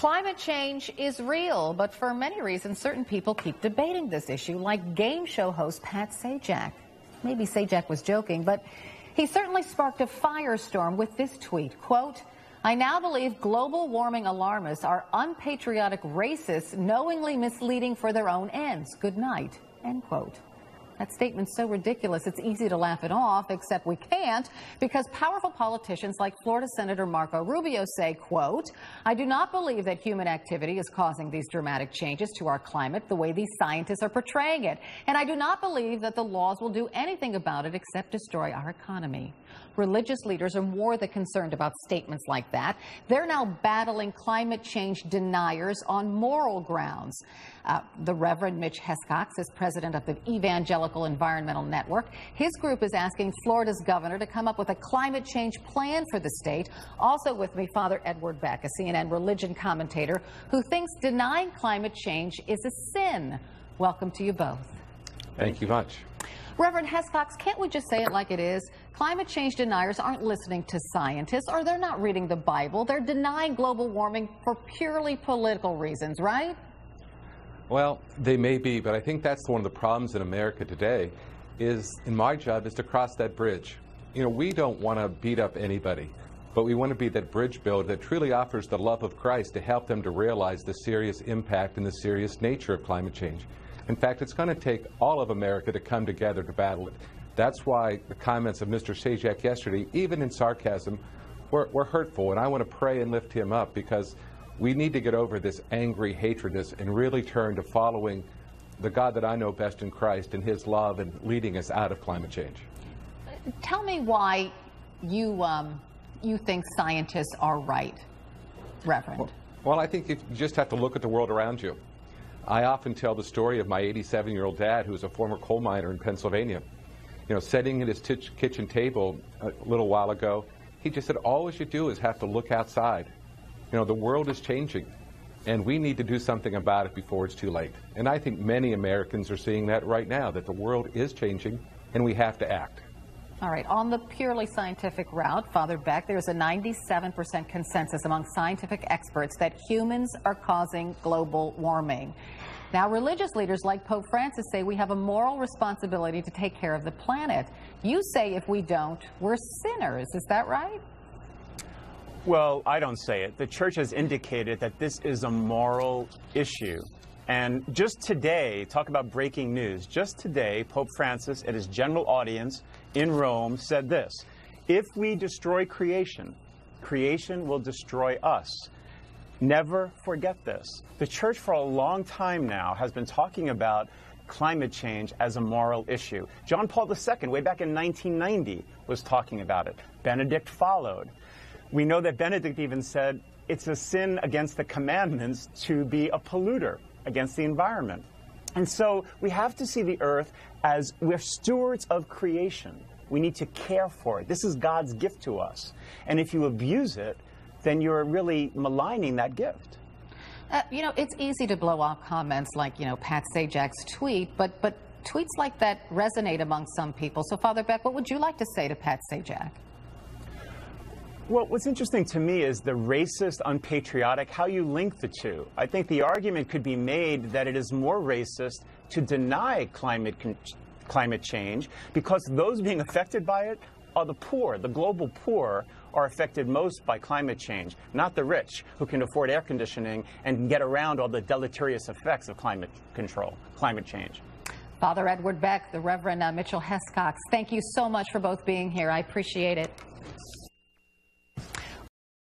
Climate change is real, but for many reasons, certain people keep debating this issue, like game show host Pat Sajak. Maybe Sajak was joking, but he certainly sparked a firestorm with this tweet, quote, "I now believe global warming alarmists are unpatriotic racists knowingly misleading for their own ends. Good night," end quote. That statement's so ridiculous it's easy to laugh it off, except we can't, because powerful politicians like Florida Senator Marco Rubio say, quote, "I do not believe that human activity is causing these dramatic changes to our climate the way these scientists are portraying it. And I do not believe that the laws will do anything about it except destroy our economy." Religious leaders are more than concerned about statements like that. They're now battling climate change deniers on moral grounds. The Reverend Mitch Hescox is president of the Evangelical Environmental Network. His group is asking Florida's governor to come up with a climate change plan for the state. Also with me, Father Edward Beck, a CNN religion commentator who thinks denying climate change is a sin. Welcome to you both. Thank you much. Reverend Hescox, can't we just say it like it is? Climate change deniers aren't listening to scientists, or they're not reading the Bible. They're denying global warming for purely political reasons, right? Well, they may be, but I think that's one of the problems in America today is, in my job, is to cross that bridge. You know, we don't want to beat up anybody, but we want to be that bridge builder that truly offers the love of Christ to help them to realize the serious impact and the serious nature of climate change. In fact, it's going to take all of America to come together to battle it. That's why the comments of Mr. Sajak yesterday, even in sarcasm, were hurtful. And I want to pray and lift him up, because we need to get over this angry hatredness and really turn to following the God that I know best in Christ and his love and leading us out of climate change. Tell me why you think scientists are right, Reverend. Well, I think you just have to look at the world around you. I often tell the story of my 87-year-old dad, who was a former coal miner in Pennsylvania. You know, sitting at his kitchen table a little while ago, he just said, all you do is have to look outside. You know, the world is changing, and we need to do something about it before it's too late. And I think many Americans are seeing that right now, that the world is changing, and we have to act. All right, on the purely scientific route, Father Beck, there's a 97% consensus among scientific experts that humans are causing global warming. Now, religious leaders like Pope Francis say we have a moral responsibility to take care of the planet. You say if we don't, we're sinners. Is that right? Well, I don't say it. The Church has indicated that this is a moral issue. And just today, talk about breaking news, just today, Pope Francis at his general audience in Rome said this: if we destroy creation, creation will destroy us. Never forget this. The Church for a long time now has been talking about climate change as a moral issue. John Paul II, way back in 1990, was talking about it. Benedict followed. We know that Benedict even said it's a sin against the commandments to be a polluter against the environment. And so we have to see the earth as we're stewards of creation. We need to care for it. This is God's gift to us. And if you abuse it, then you're really maligning that gift. You know, it's easy to blow off comments like, you know, Pat Sajak's tweet, but tweets like that resonate among some people. So, Father Beck, what would you like to say to Pat Sajak? Well, what's interesting to me is the racist, unpatriotic, how you link the two. I think the argument could be made that it is more racist to deny climate change, because those being affected by it are the poor. The global poor are affected most by climate change, not the rich who can afford air conditioning and get around all the deleterious effects of climate change. Father Edward Beck, the Reverend Mitchell Hescox, thank you so much for both being here. I appreciate it.